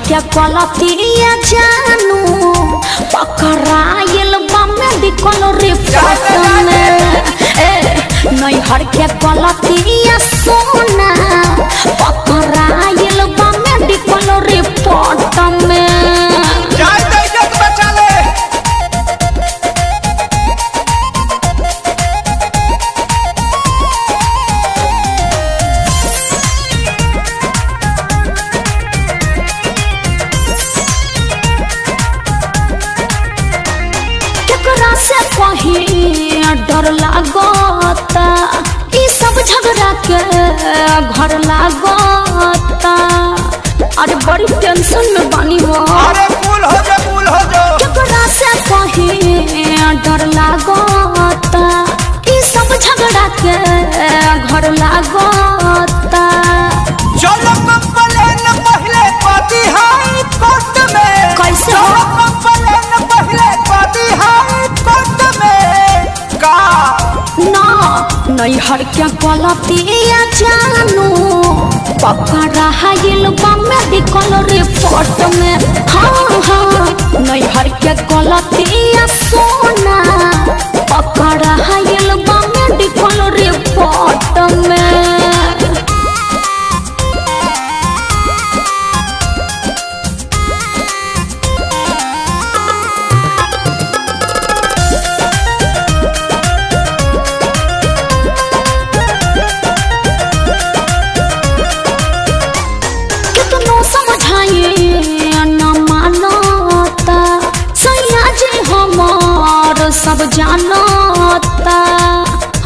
के गलतिया जानू पकड़ाइल बा मेडिकल रिपोर्ट में। नैहर के गलतिया सोना पकड़ाइल बा मेडिकल रिपोर्ट में। से कहीं डर लागता ई सब झगड़ा के घर लागता। अरे बड़ी टेंशन में बानी हो। अरे कूल हो जा केकरा से कहीं डर लागता ई सब झगड़ा के घर लागता। चलो कंप्लेन पहले पाती हाई कोर्ट में। कैसे चलो कंप्लेन पहले पाती हाई कोर्ट में का ना नैहर के गलतिया जानू पकड़ाइल बा मेडिकल रिपोर्ट में। हाँ नैहर के गलतिया सोना पकड़ाइल बा मेडिकल रिपोर्ट में। सब जानता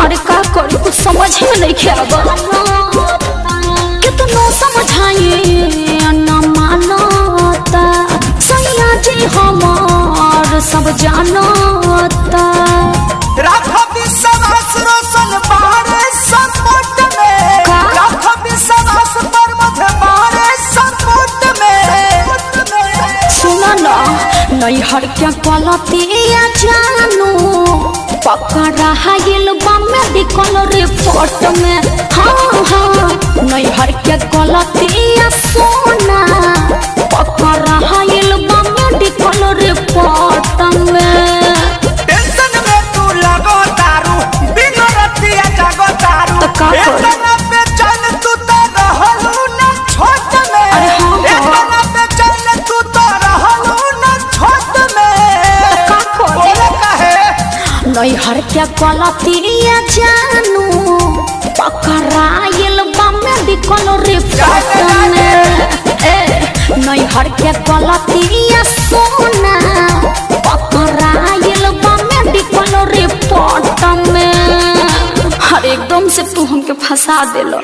अरे का करी कुछ समझ में नहीं खेबा। कितनो समझाइए न मानता सैया जी हमार सब जानता। राखो विश्वास रोशन बारे सपोर्ट में। राखो विश्वास पर मुझे बारे सपोर्ट में। सुना ना नैहर के गलतिया जानू पकड़ाइल बा मेडिकल रिपोर्ट में। हाँ नैहर के गलतिया सोना पकड़ाइल बा मेडिकल रिपोर्ट में। टेंशन में तू लगो तारू बिना रतिया जागो तारू। इतना बेचैन तू तो रहलू ना छोट में। इतना बेचैन तू तो रहलू ना छोट में। बोले काहे नैहर के गलतिया जानू पकड़ाइल बा मेडिकल रिपोर्ट में। नैहर के गलतिया सोना पकड़ाइल बा मेडिकल रिपोर्ट में। हर एकदम से तू हमके फंसा देलो।